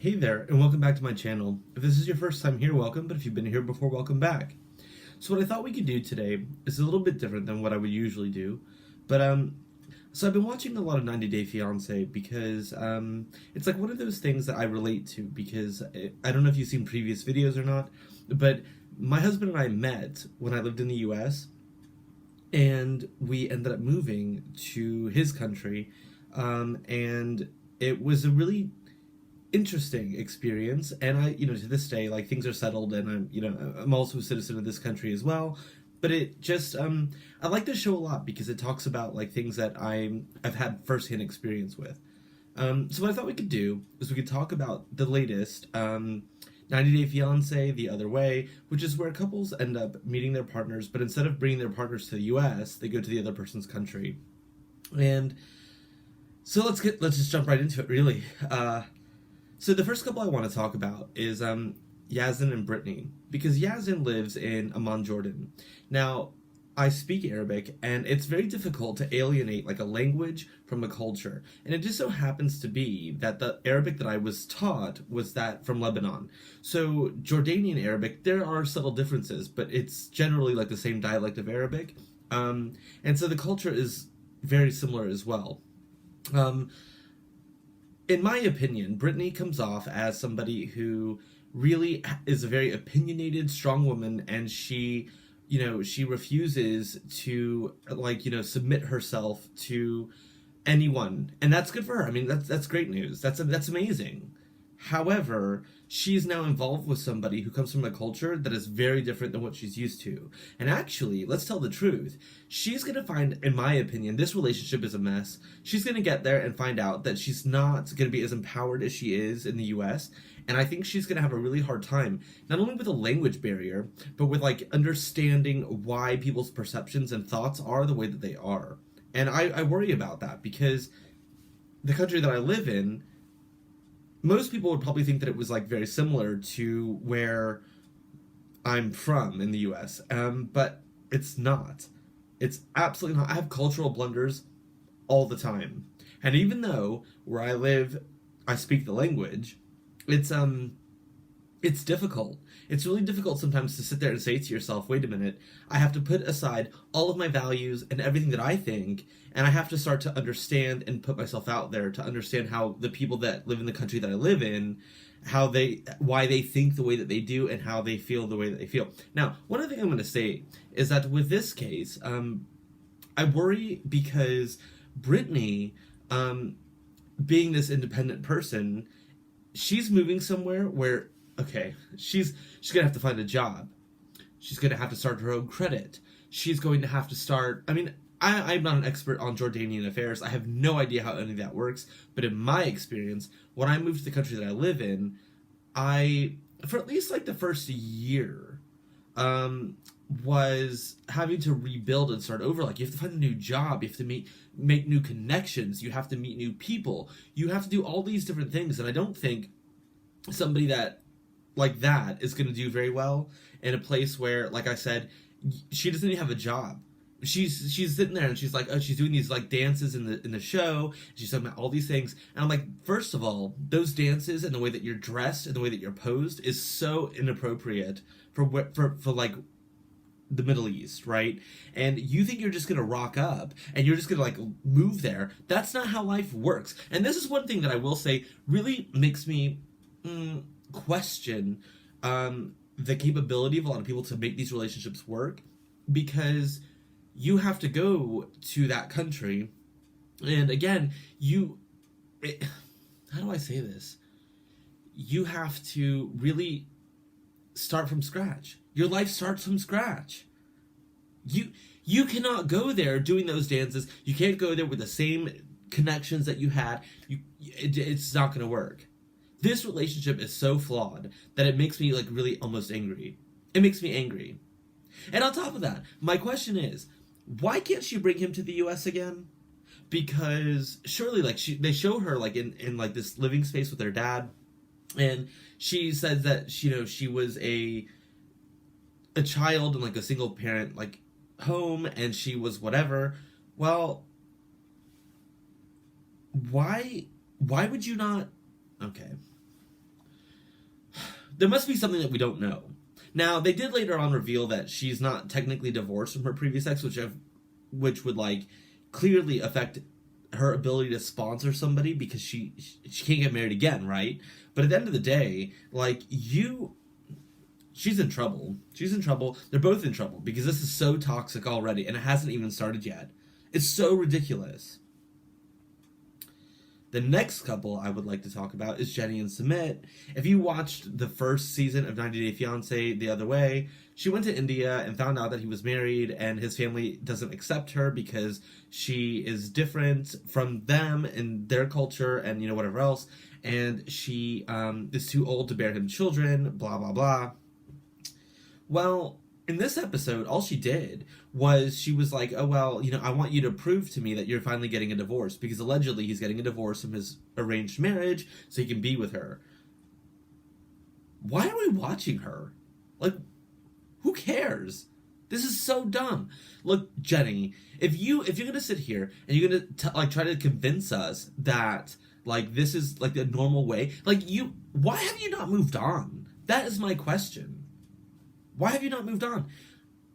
Hey there, and welcome back to my channel. If this is your first time here, welcome, but if you've been here before, welcome back. So what I thought we could do today is a little bit different than what I would usually do, but so I've been watching a lot of 90 Day Fiance because it's like one of those things that I relate to because I don't know if you've seen previous videos or not, but my husband and I met when I lived in the US, and we ended up moving to his country, and it was a really interesting experience. And I, to this day, like, things are settled, and I'm also a citizen of this country as well. But it just I like this show a lot because it talks about like things that I've had firsthand experience with. So what I thought we could do is we could talk about the latest 90 Day Fiance the other way, which is where couples end up meeting their partners, but instead of bringing their partners to the US, they go to the other person's country. And so let's just jump right into it, really. So the first couple I want to talk about is Yazin and Brittany, because Yazin lives in Amman, Jordan. Now, I speak Arabic, and it's very difficult to alienate like a language from a culture. And it just so happens to be that the Arabic that I was taught was that from Lebanon. So Jordanian Arabic, there are subtle differences, but it's generally like the same dialect of Arabic. And so the culture is very similar as well. Um, in my opinion, Brittany comes off as somebody who really is a very opinionated, strong woman, and she refuses to, like, submit herself to anyone, and that's good for her. I mean, that's great news. That's amazing. However, she's now involved with somebody who comes from a culture that is very different than what she's used to. And actually, let's tell the truth. She's going to find, in my opinion, this relationship is a mess. She's going to get there and find out that she's not going to be as empowered as she is in the US. And I think she's going to have a really hard time, not only with a language barrier, but with like understanding why people's perceptions and thoughts are the way that they are. And I worry about that because the country that I live in, most people would probably think that it was like very similar to where I'm from in the US, but it's not. It's absolutely not. I have cultural blunders all the time, and even though where I live, I speak the language, it's it's difficult. It's really difficult sometimes to sit there and say to yourself, wait a minute, I have to put aside all of my values and everything that I think, and I have to start to understand and put myself out there to understand how the people that live in the country that I live in, why they think the way that they do and how they feel the way that they feel. Now, one other thing I'm going to say is that with this case, I worry because Brittany, being this independent person, she's moving somewhere where, okay, she's gonna have to find a job. She's gonna have to start her own credit. She's going to have to start. I mean, I'm not an expert on Jordanian affairs. I have no idea how any of that works. But in my experience, when I moved to the country that I live in, for at least like the first year, was having to rebuild and start over. Like, you have to find a new job, you have to make new connections, you have to meet new people, you have to do all these different things. And I don't think somebody that is going to do very well in a place where, like I said, she doesn't even have a job. She's sitting there and she's like, oh, she's doing these like dances in the show. She's talking about all these things, and I'm like, first of all, those dances and the way that you're dressed and the way that you're posed is so inappropriate for like the Middle East, right? And you think you're just gonna rock up and you're just gonna like move there. That's not how life works. And this is one thing that I will say really makes me question the capability of a lot of people to make these relationships work, because you have to go to that country, and again, how do I say this? You have to really start from scratch. Your life starts from scratch. You cannot go there doing those dances. You can't go there with the same connections that you had. It's not going to work. This relationship is so flawed that it makes me like really almost angry. It makes me angry. And on top of that, my question is, why can't she bring him to the US again? Because surely, like, they show her like in like this living space with her dad, and she says that she was a child in like a single parent like home, and she was whatever. Well, why would you not? Okay, there must be something that we don't know. Now, they did later on reveal that she's not technically divorced from her previous ex, which would like clearly affect her ability to sponsor somebody because she can't get married again, right? But at the end of the day, like she's in trouble. She's in trouble. They're both in trouble because this is so toxic already and it hasn't even started yet. It's so ridiculous. The next couple I would like to talk about is Jenny and Sumit. If you watched the first season of 90 Day Fiance the other way, she went to India and found out that he was married and his family doesn't accept her because she is different from them and their culture and, you know, whatever else. And she is too old to bear him children, blah, blah, blah. Well, in this episode, all she did was she was like, oh, well, you know, I want you to prove to me that you're finally getting a divorce because allegedly he's getting a divorce from his arranged marriage so he can be with her. Why are we watching her? Like, who cares? This is so dumb. Look, Jenny, if you're gonna sit here and you're gonna try to convince us that like this is like the normal way, like why have you not moved on? That is my question. Why have you not moved on?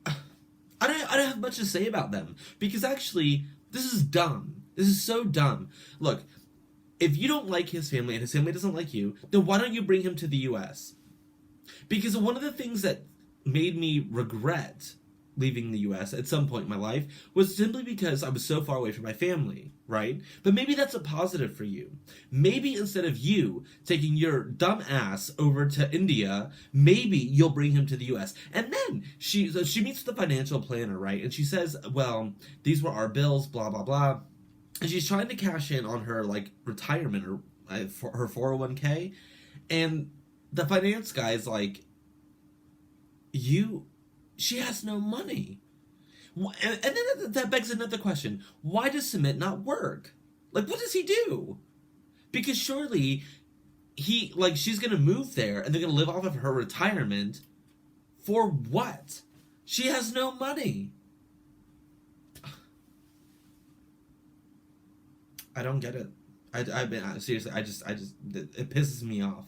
I don't have much to say about them because actually this is dumb. This is so dumb. Look, if you don't like his family and his family doesn't like you, then why don't you bring him to the US? Because one of the things that made me regret leaving the US at some point in my life was simply because I was so far away from my family, right? But maybe that's a positive for you. Maybe instead of you taking your dumb ass over to India, maybe you'll bring him to the US. And then she meets the financial planner, right? And she says, well, these were our bills, blah, blah, blah. And she's trying to cash in on her, like, retirement or her 401k. And the finance guy is like, she has no money. And then that begs another question. Why does Sumit not work? Like, what does he do? Because surely she's going to move there and they're going to live off of her retirement for what? She has no money. I don't get it. Seriously, it pisses me off.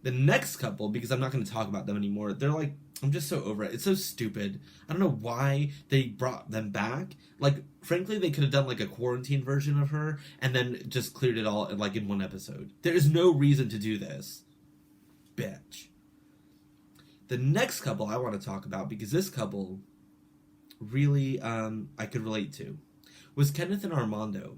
The next couple, because I'm not going to talk about them anymore, they're like, I'm just so over it. It's so stupid. I don't know why they brought them back. Like, frankly, they could have done like a quarantine version of her and then just cleared it all like in one episode. There is no reason to do this. Bitch. The next couple I want to talk about, because this couple really I could relate to, was Kenneth and Armando.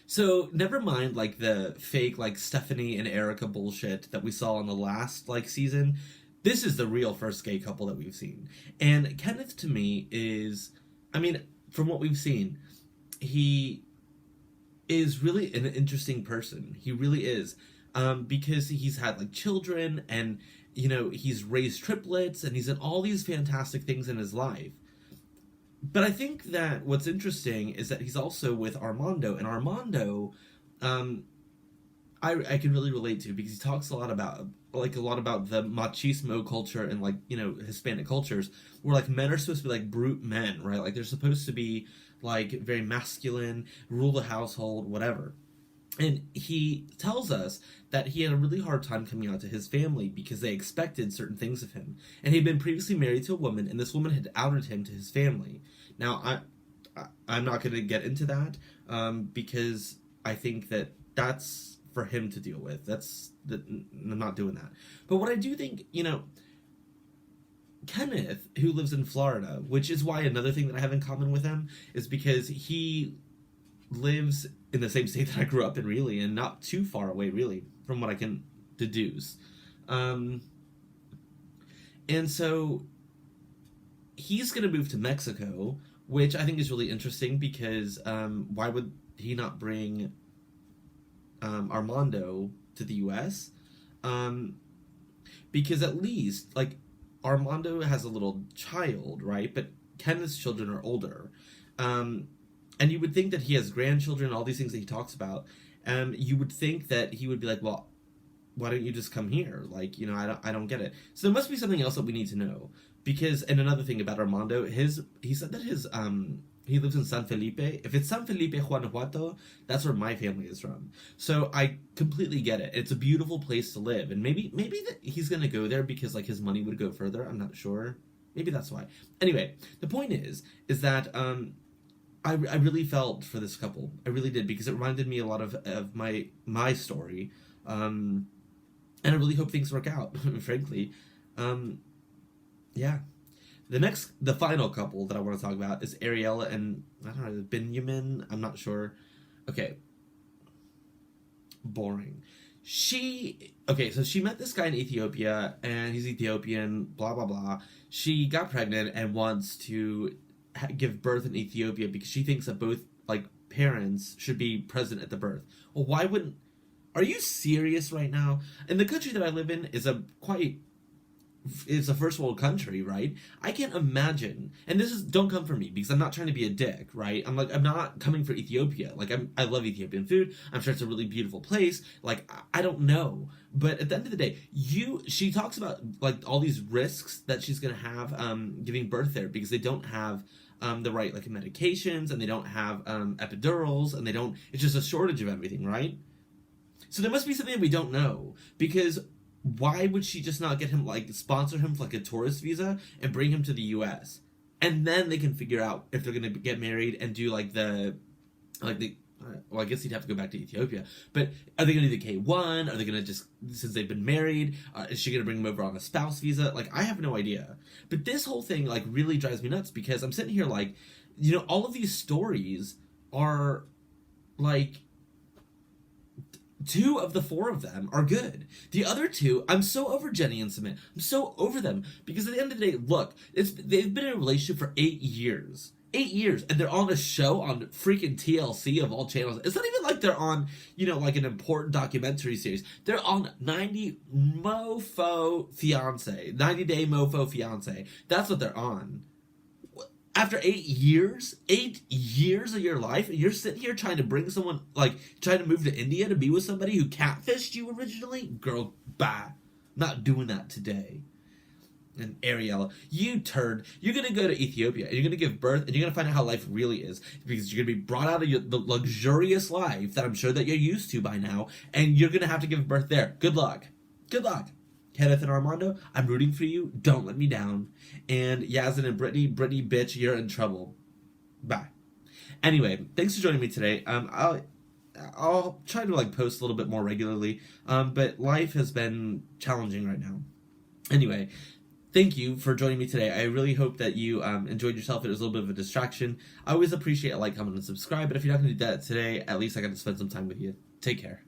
So, never mind, like, the fake, like, Stephanie and Erica bullshit that we saw in the last, like, season. This is the real first gay couple that we've seen. And Kenneth, to me, is... I mean, from what we've seen, he is really an interesting person. He really is. Because he's had, like, children, and, you know, he's raised triplets, and he's done all these fantastic things in his life. But I think that what's interesting is that he's also with Armando, and Armando, I can really relate to because he talks a lot about the machismo culture and, like, you know, Hispanic cultures where, like, men are supposed to be like brute men, right? Like, they're supposed to be like very masculine, rule the household, whatever. And he tells us that he had a really hard time coming out to his family because they expected certain things of him. And he'd been previously married to a woman, and this woman had outed him to his family. Now, I'm not going to get into that because I think that that's for him to deal with. I'm not doing that. But what I do think, you know, Kenneth, who lives in Florida, which is why another thing that I have in common with him is because he lives in the same state that I grew up in, really, and not too far away, really, from what I can deduce. And so he's going to move to Mexico, which I think is really interesting because why would he not bring Armando to the U.S.? Because at least, like, Armando has a little child, right? But Kenneth's children are older. And you would think that he has grandchildren, all these things that he talks about. You would think that he would be like, well, why don't you just come here? Like, you know, I don't get it. So there must be something else that we need to know. Because, and another thing about Armando, he said that his He lives in San Felipe. If it's San Felipe, Guanajuato, that's where my family is from. So I completely get it. It's a beautiful place to live, and maybe that he's gonna go there because like his money would go further. I'm not sure. Maybe that's why. Anyway, the point is that I really felt for this couple. I really did because it reminded me a lot of my story, and I really hope things work out. Frankly, yeah. The final couple that I want to talk about is Ariella and I don't know Benjamin. I'm not sure. Okay, boring. So she met this guy in Ethiopia, and he's Ethiopian. Blah blah blah. She got pregnant and wants to give birth in Ethiopia because she thinks that both like parents should be present at the birth. Well, why wouldn't? Are you serious right now? And the country that I live in is it's a first world country, right? I can't imagine, and this is don't come for me because I'm not trying to be a dick, right? I'm not coming for Ethiopia. Like I love Ethiopian food. I'm sure it's a really beautiful place. Like I don't know, but at the end of the day, she talks about like all these risks that she's gonna have giving birth there because they don't have the right like medications and they don't have epidurals and they don't. It's just a shortage of everything, right? So there must be something that we don't know because why would she just not get him like sponsor him for like a tourist visa and bring him to the U.S. and then they can figure out if they're gonna get married and do well, I guess he'd have to go back to Ethiopia. But are they gonna do the K1? Are they gonna just since they've been married? Is she gonna bring him over on a spouse visa? Like I have no idea. But this whole thing like really drives me nuts because I'm sitting here like, all of these stories are like. 2 of the 4 of them are good. The other 2, I'm so over Jenny and Samantha. I'm so over them because at the end of the day, look, they've been in a relationship for 8 years. 8 years, and they're on a show on freaking TLC of all channels. It's not even like they're on, like an important documentary series. They're on 90 Mofo Fiance, 90 Day Mofo Fiance. That's what they're on. After 8 years, 8 years of your life, you're sitting here trying to bring someone, like, trying to move to India to be with somebody who catfished you originally? Girl, bye. Not doing that today. And Ariella, you turd. You're going to go to Ethiopia, and you're going to give birth, and you're going to find out how life really is. Because you're going to be brought out of the luxurious life that I'm sure that you're used to by now, and you're going to have to give birth there. Good luck. Good luck. Kenneth and Armando, I'm rooting for you. Don't let me down. And Yazin and Brittany, bitch, you're in trouble. Bye. Anyway, thanks for joining me today. I'll try to post a little bit more regularly. But life has been challenging right now. Anyway, thank you for joining me today. I really hope that you enjoyed yourself. It was a little bit of a distraction. I always appreciate a like, comment, and subscribe. But if you're not going to do that today, at least I got to spend some time with you. Take care.